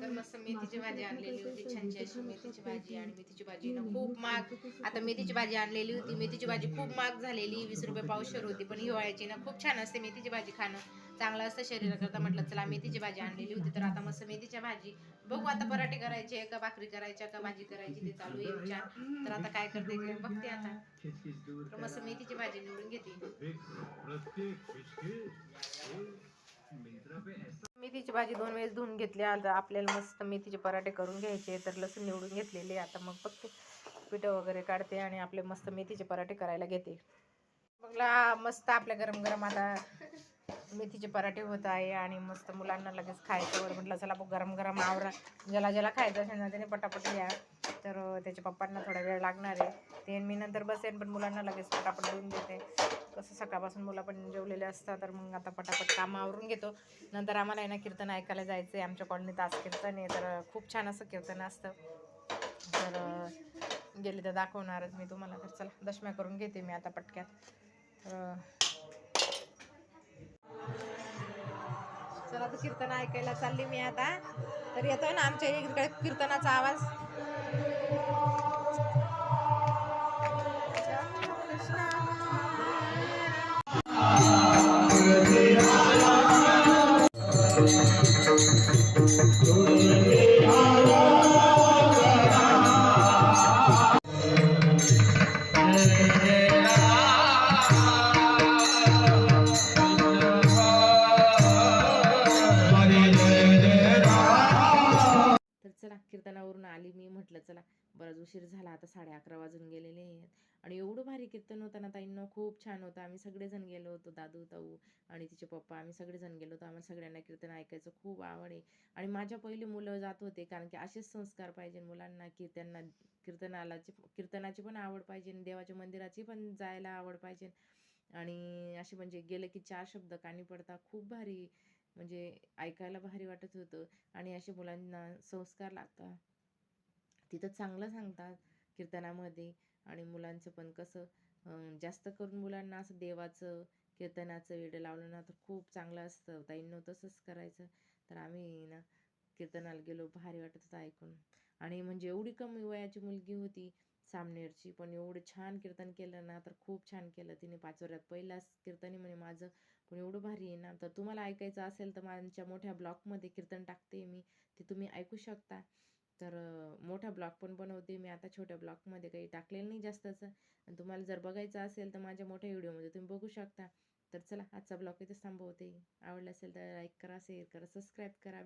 तर मस्त मेथीची भाजी आणलेली होती, छानची अशी मेथीची भाजी. आणि मेथीची भाजी ना खूप महाग, आता मेथीची भाजी आणलेली होती, मेथीची भाजी खूप महाग झालेली, 20 रुपये पावशेर होती. पण हिवाळ्याची ना खूप छान असते मेथीची भाजी खाणं, चांगलं असतं शरीराकरता. म्हटलं चला मेथीची भाजी आणलेली होती, तर आता मस्त मेथीच्या भाजी बघू, आता पराठे करायचे का भाकरी करायच्या का भाजी करायची ते चालू आहे विचार. तर आता काय करते बघते आता. तर मस्त मेथीची भाजी निवडून घेते. मेथीची भाजी 2 वेळेस धुवून घेतली. आता आपल्याला मस्त मेथीचे पराठे करून घ्यायचे. तर लसूण निवडून घेतलेले, आता मग फक्त पिठं वगैरे काढते आणि आपले मस्त मेथीचे पराठे करायला घेते. बघला मस्त आपल्या गरम गरम आता मेथीचे पराठे होत आहे आणि मस्त मुलांना लगेच खायचं वर म्हटलं चला गरम गरम आवरा, ज्याला ज्याला खायचं असेल ना त्याने पटापट घ्या. तर त्याच्या पप्पांना थोडा वेळ लागणार आहे, ते मी नंतर बसेन, पण मुलांना लगेच पटापट देऊन देते. कसं सकाळपासून मुलं पण जेवलेले असतात, तर मग आता पटापट कामं आवरून घेतो. नंतर आम्हाला आहे ना कीर्तन ऐकायला जायचं आहे, आमच्या कॉलनीत आज कीर्तन आहे, तर खूप छान असं कीर्तन असतं. तर गेले तर दाखवणारच मी तुम्हाला. तर चला दशम्या करून घेते मी आता पटक्यात. चला तर कीर्तन ऐकायला चालली मी आता. तर येतोय ना आमच्या इकडे कीर्तनाचा आवाज. तर चला कीर्तनावरून आली मी, म्हटलं चला बराच उशीर झाला, आता 11:30 वाजून गेलेले आहेत. आणि एवढं भारी कीर्तन होतं ना ताईंनो, खूप छान होतं. आम्ही सगळेजण गेलो होतो, दादू ताऊ आणि तिचे पप्पा, आम्ही सगळेजण गेलो होतो. आम्हाला सगळ्यांना कीर्तन ऐकायचं खूप आवड आहे. आणि माझ्या पहिले मुलं जात होते, कारण की असेच संस्कार पाहिजे मुलांना, की त्यांना कीर्तनाची पण आवड पाहिजे, देवाच्या मंदिराची पण जायला आवड पाहिजे. आणि असे म्हणजे गेलं की 4 शब्द कानी पडतात, खूप भारी म्हणजे ऐकायला भारी वाटत होतं. आणि असे मुलांना संस्कार लागतात, तिथं चांगलं सांगतात कीर्तनामध्ये. आणि मुलांचं पण कसं जास्त करून मुलांना असं देवाचं कीर्तनाचं वेड लावलं ना तर खूप चांगलं असतं. ताईंनो तसंच करायचं. तर आम्ही ना कीर्तनाला गेलो, भारी वाटत होतं ऐकून. आणि म्हणजे एवढी कमी वयाची मुलगी होती सामनेरची, पण एवढं छान कीर्तन केलं ना, तर खूप छान केलं तिने. 5 वर्षात पहिलाच कीर्तन आहे म्हणे माझं, पण एवढं भारी आहे ना. तर तुम्हाला ऐकायचं असेल तर माझ्या मोठ्या ब्लॉगमध्ये कीर्तन टाकते मी, ते तुम्ही ऐकू शकता. तर मोठा ब्लॉग पण बनवते मी आता, छोट्या ब्लॉगमध्ये काही टाकलेलं नाही जास्तचं. आणि तुम्हाला जर बघायचं असेल तर माझ्या मोठ्या व्हिडिओमध्ये तुम्ही बघू शकता. तर चला आजचा ब्लॉग इथेच थांबवते. आवडला असेल तर लाईक करा, शेअर करा, सबस्क्राईब करा.